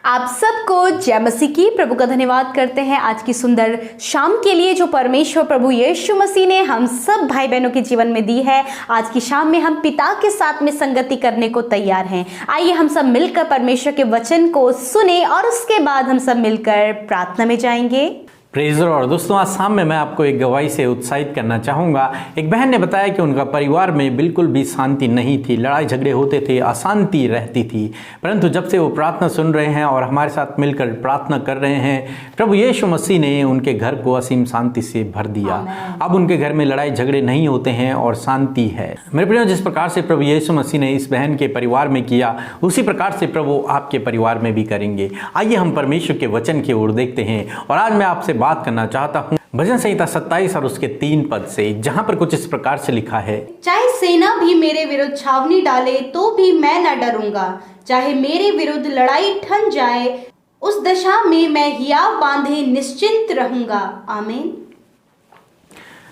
आप सबको जय मसीह की। प्रभु का धन्यवाद करते हैं आज की सुंदर शाम के लिए जो परमेश्वर प्रभु यीशु मसीह ने हम सब भाई बहनों के जीवन में दी है। आज की शाम में हम पिता के साथ में संगति करने को तैयार हैं। आइए हम सब मिलकर परमेश्वर के वचन को सुने और उसके बाद हम सब मिलकर प्रार्थना में जाएंगे। Praise the Lord. दोस्तों, आज शाम में मैं आपको एक गवाही से उत्साहित करना चाहूँगा। एक बहन ने बताया कि उनका परिवार में बिल्कुल भी शांति नहीं थी, लड़ाई झगड़े होते थे, अशांति रहती थी। परंतु जब से वो प्रार्थना सुन रहे हैं और हमारे साथ मिलकर प्रार्थना कर रहे हैं, प्रभु यीशु मसीह ने उनके घर को असीम शांति से भर दिया। अब उनके घर में लड़ाई झगड़े नहीं होते हैं और शांति है। मेरे प्रियो, जिस प्रकार से प्रभु यीशु मसीह ने इस बहन के परिवार में किया, उसी प्रकार से प्रभु आपके परिवार में भी करेंगे। आइए हम परमेश्वर के वचन की ओर देखते हैं। और आज मैं आपसे बात करना चाहता हूँ भजन संहिता 27 और उसके 3 पद से, जहाँ पर कुछ इस प्रकार से लिखा है। चाहे सेना भी मेरे विरुद्ध छावनी डाले तो भी मैं न डरूंगा, चाहे मेरे विरुद्ध लड़ाई ठन जाए, उस दशा में मैं हियाव बांधे निश्चिंत रहूंगा। आमीन।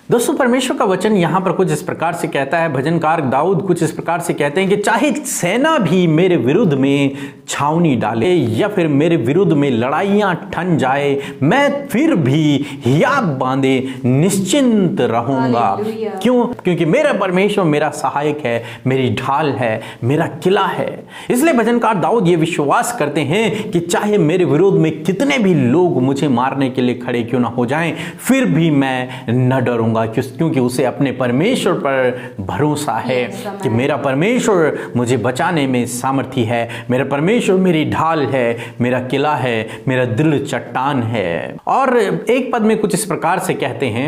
दोस्तों, परमेश्वर का वचन यहाँ पर कुछ इस प्रकार से कहता है। भजनकार दाऊद कुछ इस प्रकार से कहते हैं कि चाहे सेना भी मेरे विरुद्ध में छावनी डाले या फिर मेरे विरुद्ध में लड़ाइयाँ ठन जाए, मैं फिर भी हियाव बांधे निश्चिंत रहूंगा। क्यों? क्योंकि मेरा परमेश्वर मेरा सहायक है, मेरी ढाल है, मेरा किला है। इसलिए भजनकार दाऊद ये विश्वास करते हैं कि चाहे मेरे विरोध में कितने भी लोग मुझे मारने के लिए खड़े क्यों ना हो जाएं, फिर भी मैं न डरूंगा, क्योंकि उसे अपने परमेश्वर पर भरोसा है कि मेरा परमेश्वर मुझे बचाने में सामर्थी है, मेरा परमेश्वर मेरी ढाल है, मेरा किला है, मेरा दृढ़ चट्टान है। और एक पद में कुछ इस प्रकार से कहते हैं,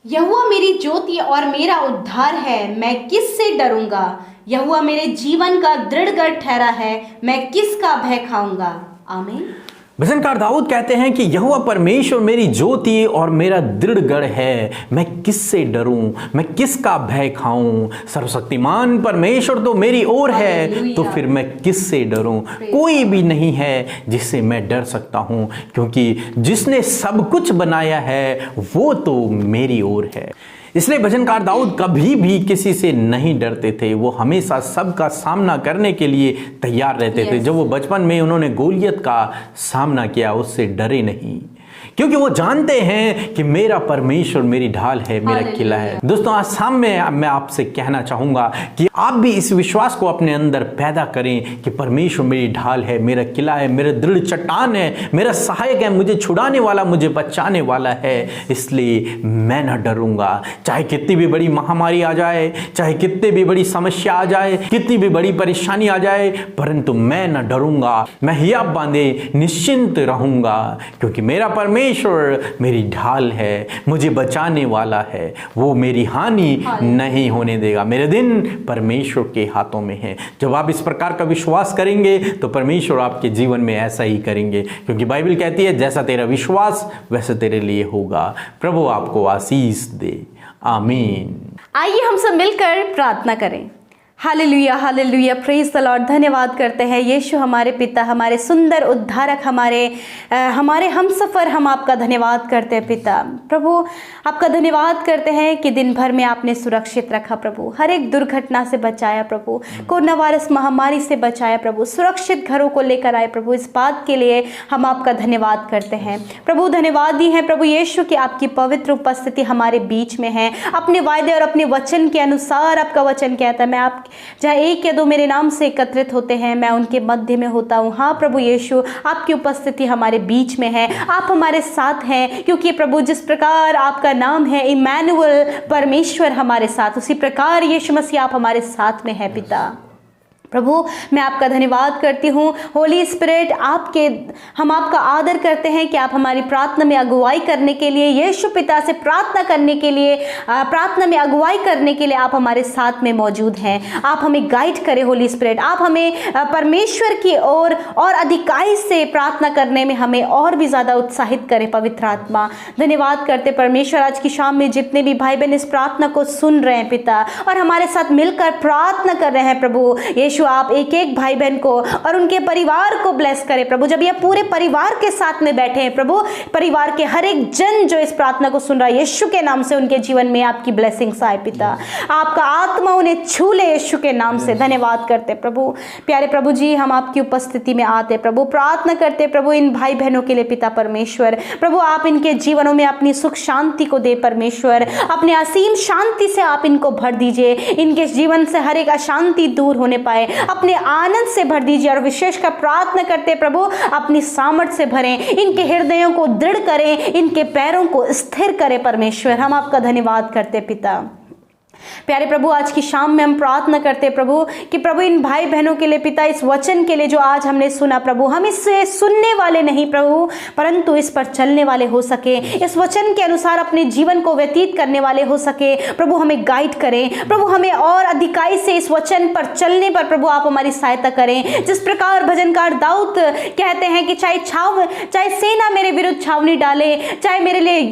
यहोवा मेरी ज्योति और मेरा उद्धार है, मैं किससे डरूंगा। यहोवा मेरे जीवन का दृढ़ गढ़ ठहरा है, मैं किसका भय खाऊंगा। आमीन। भजनकार दाऊद कहते हैं कि यहोवा परमेश्वर मेरी ज्योति और मेरा दृढ़ गढ़ है, मैं किससे डरूं, मैं किसका भय खाऊं। सर्वशक्तिमान परमेश्वर तो मेरी ओर है, तो फिर मैं किससे डरूं। कोई भी नहीं है जिससे मैं डर सकता हूं, क्योंकि जिसने सब कुछ बनाया है वो तो मेरी ओर है। इसलिए भजनकार दाऊद कभी भी किसी से नहीं डरते थे। वो हमेशा सबका सामना करने के लिए तैयार रहते थे। जब वो बचपन में उन्होंने गोलियत का सामना किया, उससे डरे नहीं, क्योंकि वो जानते हैं कि मेरा परमेश्वर मेरी ढाल है, मेरा किला है। दोस्तों, आज शाम में मैं आपसे कहना चाहूंगा कि आप भी इस विश्वास को अपने अंदर पैदा करें कि परमेश्वर मेरी ढाल है, मेरा किला है, मेरा दृढ़ चट्टान है, मेरा सहायक है, मुझे छुड़ाने वाला, मुझे बचाने वाला है। इसलिए मैं न डरूंगा। चाहे कितनी भी बड़ी महामारी आ जाए, चाहे कितनी भी बड़ी समस्या आ जाए, कितनी भी बड़ी परेशानी आ जाए, परंतु मैं न डरूंगा। मैं हियाव बांधे निश्चिंत रहूंगा, क्योंकि मेरा परमेश्वर मेरी ढाल है, मुझे बचाने वाला है। वो मेरी हानि नहीं होने देगा। मेरे दिन परमेश्वर के हाथों में है। जब आप इस प्रकार का विश्वास करेंगे तो परमेश्वर आपके जीवन में ऐसा ही करेंगे, क्योंकि बाइबल कहती है जैसा तेरा विश्वास वैसा तेरे लिए होगा। प्रभु आपको आशीष दे। आमीन। आइए हम सब मिलकर प्रार्थना करें। Hallelujah, hallelujah, praise the Lord. धन्यवाद करते हैं यीशु हमारे पिता, हमारे सुंदर उद्धारक, हमारे हम सफ़र, हम आपका धन्यवाद करते हैं पिता। प्रभु आपका धन्यवाद करते हैं कि दिन भर में आपने सुरक्षित रखा प्रभु, हर एक दुर्घटना से बचाया प्रभु, कोरोना वायरस महामारी से बचाया प्रभु, सुरक्षित घरों को लेकर आए प्रभु। इस बात के लिए हम आपका धन्यवाद करते हैं प्रभु। धन्यवाद दी है प्रभु यीशु कि आपकी पवित्र उपस्थिति हमारे बीच में है। अपने वायदे और अपने वचन के अनुसार आपका वचन कहता है, मैं आप जहाँ एक या दो मेरे नाम से एकत्रित होते हैं, मैं उनके मध्य में होता हूँ। हाँ प्रभु यीशु, आपकी उपस्थिति हमारे बीच में है, आप हमारे साथ हैं, क्योंकि प्रभु जिस प्रकार आपका नाम है इमैनुअल, परमेश्वर हमारे साथ, उसी प्रकार यीशु मसीह आप हमारे साथ में है पिता। प्रभु मैं आपका धन्यवाद करती हूँ। होली स्पिरिट, हम आपका आदर करते हैं कि आप हमारी प्रार्थना में अगुवाई करने के लिए, यीशु पिता से प्रार्थना करने के लिए, प्रार्थना में अगुवाई करने के लिए आप हमारे साथ में मौजूद हैं। आप हमें गाइड करें होली स्पिरिट। आप हमें परमेश्वर की ओर और अधिकाई से प्रार्थना करने में हमें और भी ज़्यादा उत्साहित करें पवित्र आत्मा। धन्यवाद करते परमेश्वर, आज की शाम में जितने भी भाई बहन इस प्रार्थना को सुन रहे हैं पिता और हमारे साथ मिलकर प्रार्थना कर रहे हैं प्रभु यीशु आप एक एक भाई बहन को और उनके परिवार को ब्लेस करें प्रभु। जब ये पूरे परिवार के साथ में बैठे हैं प्रभु, परिवार के हर एक जन जो इस प्रार्थना को सुन रहा है, यीशु के नाम से उनके जीवन में आपकी ब्लेसिंग्स आए पिता, आपका आत्मा उन्हें छू ले यीशु के नाम से। धन्यवाद करते प्रभु। प्यारे प्रभु जी, हम आपकी उपस्थिति में आते प्रभु, प्रार्थना करते प्रभु इन भाई बहनों के लिए पिता परमेश्वर। प्रभु आप इनके जीवनों में अपनी सुख शांति को दे परमेश्वर, अपने असीम शांति से आप इनको भर दीजिए, इनके जीवन से हर एक अशांति दूर होने पाए, अपने आनंद से भर दीजिए। और विशेषकर प्रार्थना करते प्रभु अपनी सामर्थ्य से भरें, इनके हृदयों को दृढ़ करें, इनके पैरों को स्थिर करें परमेश्वर। हम आपका धन्यवाद करते पिता। प्यारे प्रभु आज की शाम में हम प्रार्थना करते प्रभु कि प्रभु इन भाई बहनों के लिए पिता, इस वचन के लिए जो आज हमने सुना प्रभु, हम इससे सुनने वाले नहीं प्रभु, परंतु इस पर चलने वाले हो सके, इस वचन के अनुसार अपने जीवन को व्यतीत करने वाले हो सके। प्रभु हमें गाइड करें प्रभु, हमें और अधिकाई से इस वचन पर चलने पर प्रभु आप हमारी सहायता करें। जिस प्रकार भजनकार दाऊद कहते हैं कि चाहे सेना मेरे विरुद्ध छावनी डाले, चाहे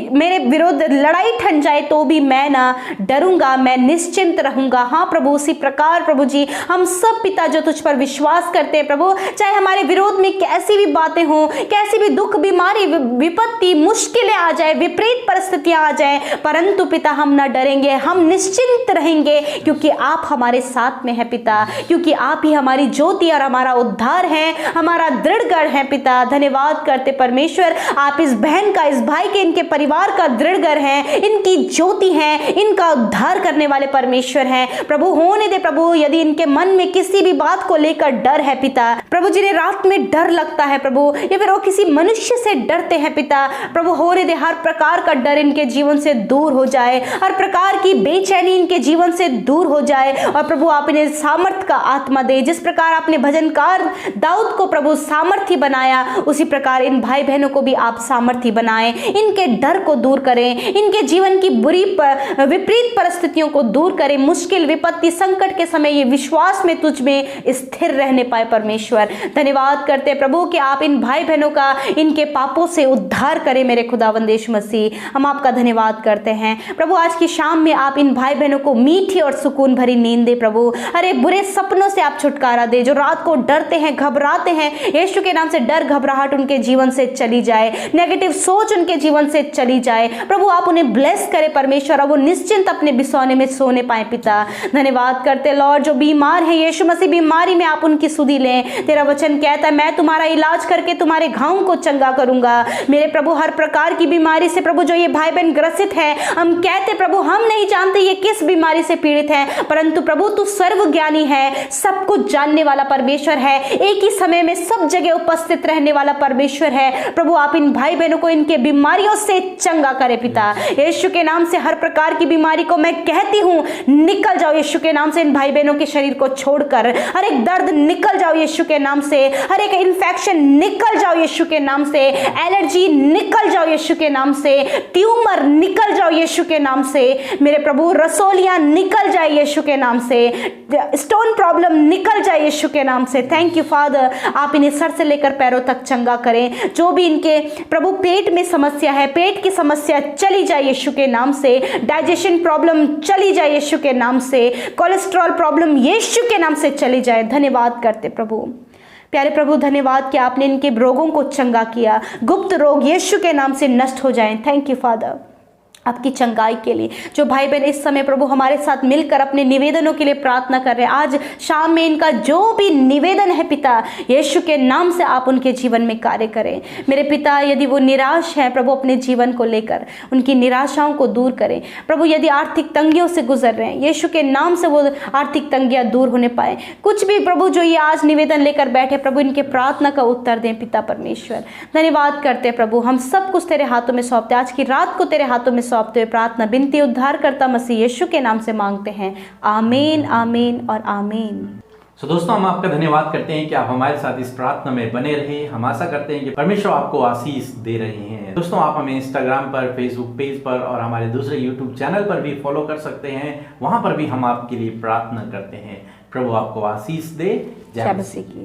मेरे विरुद्ध लड़ाई ठन जाए, तो भी मैं ना डरूंगा, मैं निश्चिंत रहूंगा। हाँ प्रभु, उसी प्रकार प्रभु जी हम सब पिता जो तुझ पर विश्वास करते हैं प्रभु, चाहे हमारे विरोध में कैसी भी बातें हों, कैसी भी दुख, बीमारी, विपत्ति, मुश्किलें आ जाए, विपरीत परिस्थितियां आ जाए, परंतु पिता हम ना डरेंगे, हम निश्चिंत रहेंगे, क्योंकि आप हमारे साथ में है पिता, क्योंकि आप ही हमारी ज्योति और हमारा उद्धार है, हमारा दृढ़ गढ़ है पिता। धन्यवाद करते परमेश्वर, आप इस बहन का, इस भाई के, इनके परिवार का दृढ़ गढ़ है, इनकी ज्योति है, इनका उद्धार करने वाले परमेश्वर हैं प्रभु। होने दे प्रभु, यदि इनके मन में किसी भी बात को लेकर डर है पिता, प्रभु जिन्हें रात में डर लगता है प्रभु, या फिर वो किसी मनुष्य से डरते हैं पिता, प्रभु होने दे हर प्रकार का डर इनके जीवन से दूर हो जाए, हर प्रकार की बेचैनी इनके जीवन से दूर हो जाए, और प्रभु आप इन्हें सामर्थ का आत्मा दे। जिस प्रकार आपने भजनकार दाऊद को प्रभु सामर्थी बनाया, उसी प्रकार इन भाई बहनों को भी आप सामर्थी बनाएं, इनके डर को दूर करें, इनके जीवन की बुरी विपरीत परिस्थितियों को दूर करें, मुश्किल, विपत्ति, संकट के समय ये विश्वास में तुझ में स्थिर रहने पाए परमेश्वर। धन्यवाद करते प्रभु कि आप इन भाई बहनों का इनके पापों से उद्धार करें मेरे खुदावंद यीशु मसीह। हम आपका धन्यवाद करते हैं प्रभु। आज की शाम में आप इन भाई बहनों को मीठी और सुकून भरी नींद दे प्रभु, अरे बुरे सपनों से आप छुटकारा दे, जो रात को डरते हैं, घबराते हैं, यीशु के नाम से डर घबराहट उनके जीवन से चली जाए, नेगेटिव सोच उनके जीवन से चली जाए प्रभु। आप उन्हें ब्लेस करें परमेश्वर, और वो निश्चिंत अपने बिसौने में सोने पाए पिता। धन्यवाद करते लॉर्ड, जो बीमार है यीशु मसीह बीमारी में आप उनकी सुधि लें। तेरा वचन कहता है मैं तुम्हारा इलाज करके तुम्हारे घावों को चंगा करूंगा। मेरे प्रभु हर प्रकार की बीमारी से प्रभु जो ये भाई बहन ग्रसित है, हम कहते प्रभु हम नहीं जानते ये किस बीमारी से पीड़ित है, परंतु प्रभु तू सर्वज्ञानी है, सब कुछ जानने वाला परमेश्वर है, एक ही समय में सब जगह उपस्थित रहने वाला परमेश्वर है। प्रभु आप इन भाई बहनों को इनके बीमारियों से चंगा करे पिता। यीशु के नाम से हर प्रकार की बीमारी को मैं कहती हूँ निकल जाओ यीशु के नाम से, इन भाई बहनों के शरीर को छोड़कर हर एक दर्द निकल जाओ यीशु के नाम से, हर एक इन्फेक्शन निकल जाओ यीशु के नाम से, एलर्जी निकल जाओ यीशु के नाम से, ट्यूमर निकल जाओ यीशु के नाम से, मेरे प्रभु रसोलियां निकल जाए यीशु के नाम से, स्टोन प्रॉब्लम निकल जाए यीशु के नाम से। थैंक यू फादर, आप इन्हें सर से लेकर पैरों तक चंगा करें। जो भी इनके प्रभु पेट में समस्या है, पेट की समस्या चली जाए यीशु के नाम से, डाइजेशन प्रॉब्लम चली जाए यीशु के नाम से, कोलेस्ट्रॉल प्रॉब्लम यीशु के नाम से चली जाए। धन्यवाद करते प्रभु। प्यारे प्रभु धन्यवाद कि आपने इनके रोगों को चंगा किया, गुप्त रोग यीशु के नाम से नष्ट हो जाएं। थैंक यू फादर आपकी चंगाई के लिए। जो भाई बहन इस समय प्रभु हमारे साथ मिलकर अपने निवेदनों के लिए प्रार्थना कर रहे हैं, आज शाम में इनका जो भी निवेदन है पिता यीशु के नाम से आप उनके जीवन में कार्य करें। मेरे पिता यदि वो निराश हैं प्रभु अपने जीवन को लेकर, उनकी निराशाओं को दूर करें प्रभु। यदि आर्थिक तंगियों से गुजर रहे हैं, यीशु के नाम से वो आर्थिक तंगियां दूर होने पाए। कुछ भी प्रभु जो ये आज निवेदन लेकर बैठे प्रभु, इनके प्रार्थना का उत्तर दें पिता परमेश्वर। धन्यवाद करते प्रभु, हम सब कुछ तेरे हाथों में सौंपते, आज की रात को तेरे हाथों में सौंपते हुए प्रार्थना बिनती उद्धार करता मसीह यीशु के नाम से मांगते हैं, आमीन आमीन और आमीन। सो दोस्तों हम आपका धन्यवाद करते हैं कि आप हमारे साथ इस प्रार्थना में बने रहे। हम आशा करते हैं कि परमेश्वर आपको आशीष दे रहे हैं। दोस्तों आप हमें इंस्टाग्राम पर, फेसबुक पेज पर और हमारे दूसरे यूट्यूब चैनल पर भी फॉलो कर सकते हैं। वहां पर भी हम आपके लिए प्रार्थना करते हैं। प्रभु आपको आशीष दे। जय मसीह की।